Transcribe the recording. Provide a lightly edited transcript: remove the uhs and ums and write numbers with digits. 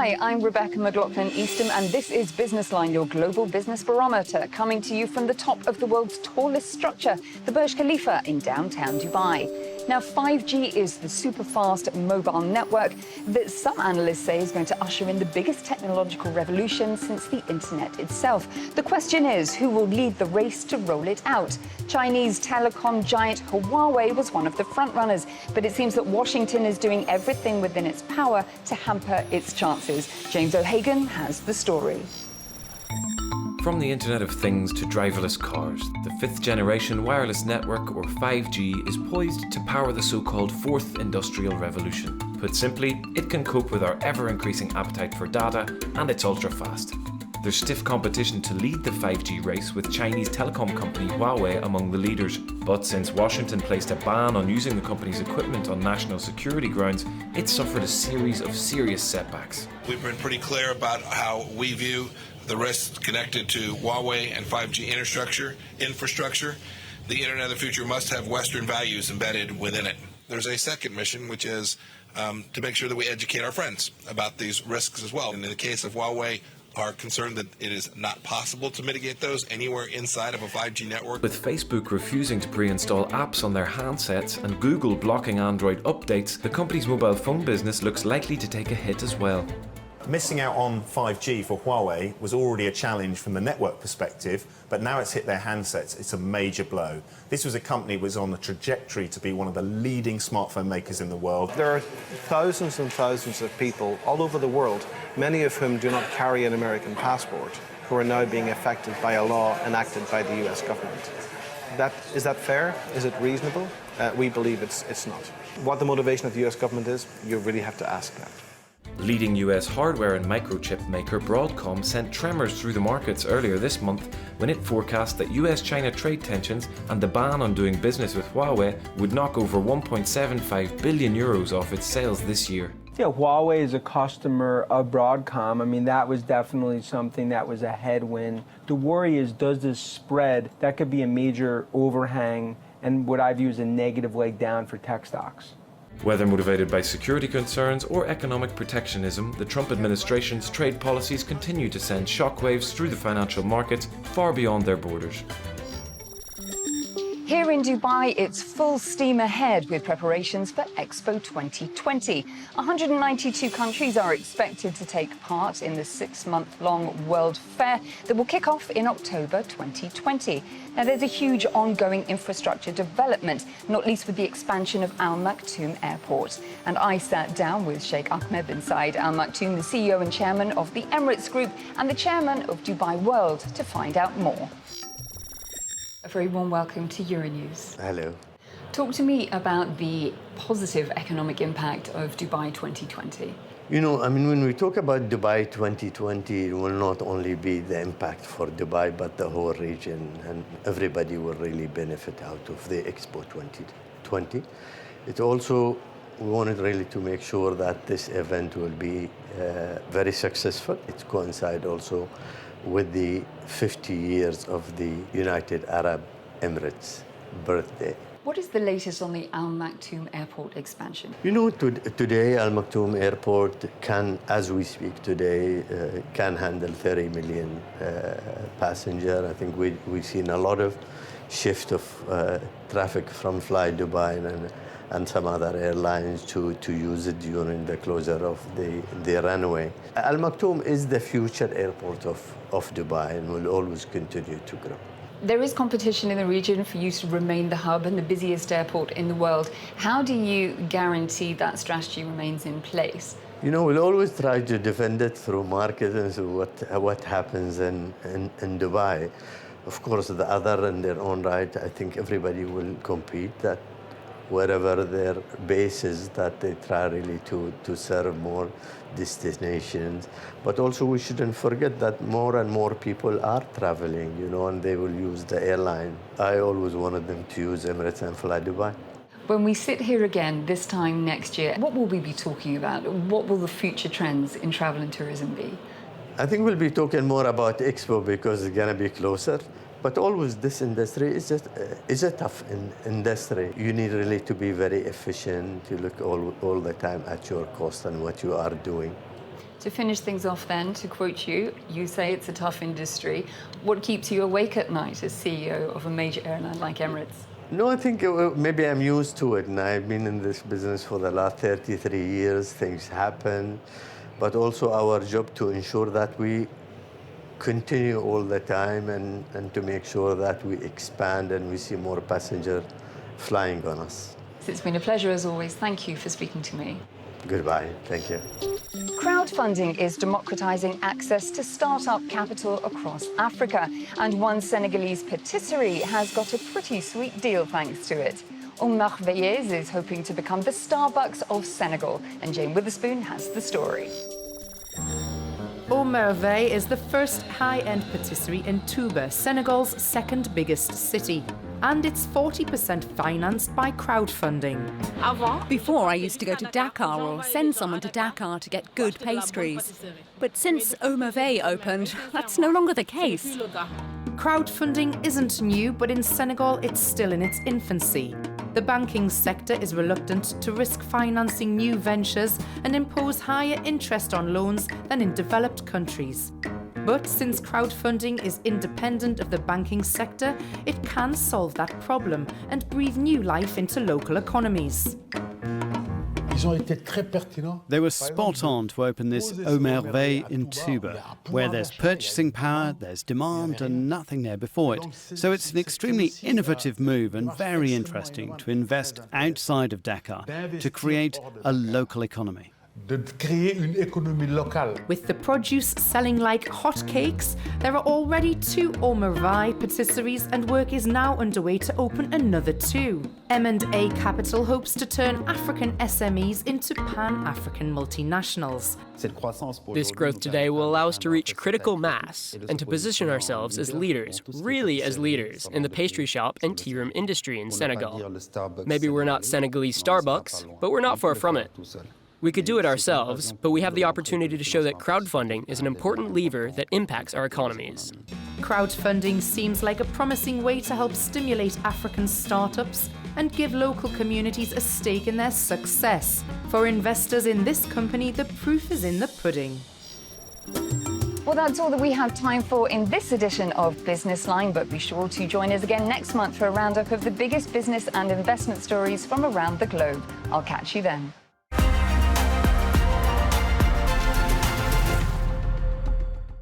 Hi, I'm Rebecca McLaughlin-Eastham, and this is Business Line, your global business barometer, coming to you from the top of the world's tallest structure, the Burj Khalifa in downtown Dubai. Now, 5G is the super-fast mobile network that some analysts say is going to usher in the biggest technological revolution since the internet itself. The question is, who will lead the race to roll it out? Chinese telecom giant Huawei was one of the frontrunners, but it seems that Washington is doing everything within its power to hamper its chances. James O'Hagan has the story. From the Internet of Things to driverless cars, the fifth-generation wireless network, or 5G, is poised to power the so-called fourth industrial revolution. Put simply, it can cope with our ever-increasing appetite for data, and it's ultra-fast. There's stiff competition to lead the 5G race, with Chinese telecom company Huawei among the leaders. But since Washington placed a ban on using the company's equipment on national security grounds, it's suffered a series of serious setbacks. We've been pretty clear about how we view the risks connected to Huawei and 5G infrastructure. The Internet of the future must have Western values embedded within it. There's a second mission, which is to make sure that we educate our friends about these risks as well. And in the case of Huawei, are concerned that it is not possible to mitigate those anywhere inside of a 5G network. With Facebook refusing to pre-install apps on their handsets and Google blocking Android updates, the company's mobile phone business looks likely to take a hit as well. Missing out on 5G for Huawei was already a challenge from the network perspective, but now it's hit their handsets. It's a major blow. This was a company that was on the trajectory to be one of the leading smartphone makers in the world. There are thousands and thousands of people all over the world, many of whom do not carry an American passport, who are now being affected by a law enacted by the US government. Is that fair? Is it reasonable? We believe it's not. What the motivation of the US government is, you really have to ask that. Leading US hardware and microchip maker Broadcom sent tremors through the markets earlier this month when it forecast that US-China trade tensions and the ban on doing business with Huawei would knock over 1.75 billion euros off its sales this year. Yeah, Huawei is a customer of Broadcom. I mean, that was definitely something that was a headwind. The worry is, does this spread? That could be a major overhang and what I view as a negative leg down for tech stocks. Whether motivated by security concerns or economic protectionism, the Trump administration's trade policies continue to send shockwaves through the financial markets far beyond their borders. Here in Dubai, it's full steam ahead with preparations for Expo 2020. 192 countries are expected to take part in the 6-month-long World Fair that will kick off in October 2020. Now, there's a huge ongoing infrastructure development, not least with the expansion of Al Maktoum Airport. And I sat down with Sheikh Ahmed bin Saeed Al Maktoum, the CEO and chairman of the Emirates Group and the chairman of Dubai World, to find out more. A very warm welcome to Euronews. Hello. Talk to me about the positive economic impact of Dubai 2020. You know, I mean, when we talk about Dubai 2020, it will not only be the impact for Dubai, but the whole region, and everybody will really benefit out of the Expo 2020. It also, we wanted really to make sure that this event will be very successful. It coincides also with the 50 years of the United Arab Emirates birthday. What is the latest on the Al Maktoum Airport expansion? You know, today Al Maktoum Airport can, as we speak today, can handle 30 million passengers. I think we've seen a lot of shift of traffic from Fly Dubai and some other airlines to use it during the closure of the runway. Al Maktoum is the future airport of Dubai and will always continue to grow. There is competition in the region for you to remain the hub and the busiest airport in the world. How do you guarantee that strategy remains in place? You know, we'll always try to defend it through marketing, so what happens in Dubai. Of course, the other in their own right, I think everybody will compete, that wherever their base is, that they try really to serve more destinations. But also we shouldn't forget that more and more people are traveling, you know, and they will use the airline. I always wanted them to use Emirates and Fly Dubai. When we sit here again this time next year, what will we be talking about? What will the future trends in travel and tourism be? I think we'll be talking more about Expo because it's going to be closer. But always this industry is a tough industry. You need really to be very efficient. You look all the time at your cost and what you are doing. To finish things off then, to quote you, you say it's a tough industry. What keeps you awake at night as CEO of a major airline like Emirates? No, I think maybe I'm used to it, and I've been in this business for the last 33 years. Things happen, but also our job to ensure that we continue all the time and to make sure that we expand and we see more passengers flying on us. It's been a pleasure as always. Thank you for speaking to me. Goodbye. Thank you. Crowdfunding is democratizing access to startup capital across Africa, and one Senegalese patisserie has got a pretty sweet deal thanks to it. Merveilleuse is hoping to become the Starbucks of Senegal, and Jane Witherspoon has the story. Merveille is the first high-end patisserie in Touba, Senegal's second biggest city. And it's 40% financed by crowdfunding. Before, I used to go to Dakar or send someone to Dakar to get good pastries. But since Merveille opened, that's no longer the case. Crowdfunding isn't new, but in Senegal, it's still in its infancy. The banking sector is reluctant to risk financing new ventures and impose higher interest on loans than in developed countries. But since crowdfunding is independent of the banking sector, it can solve that problem and breathe new life into local economies. They were spot on to open this Merveille in Touba, where there's purchasing power, there's demand, and nothing there before it. So it's an extremely innovative move and very interesting to invest outside of Dakar to create a local economy. With the produce selling like hotcakes, there are already 2 Merveille patisseries, and work is now underway to open another 2. M&A Capital hopes to turn African SMEs into pan-African multinationals. This growth today will allow us to reach critical mass and to position ourselves as leaders, really as leaders, in the pastry shop and tea room industry in Senegal. Maybe we're not Senegalese Starbucks, but we're not far from it. We could do it ourselves, but we have the opportunity to show that crowdfunding is an important lever that impacts our economies. Crowdfunding seems like a promising way to help stimulate African startups and give local communities a stake in their success. For investors in this company, the proof is in the pudding. Well, that's all that we have time for in this edition of Business Line, but be sure to join us again next month for a roundup of the biggest business and investment stories from around the globe. I'll catch you then.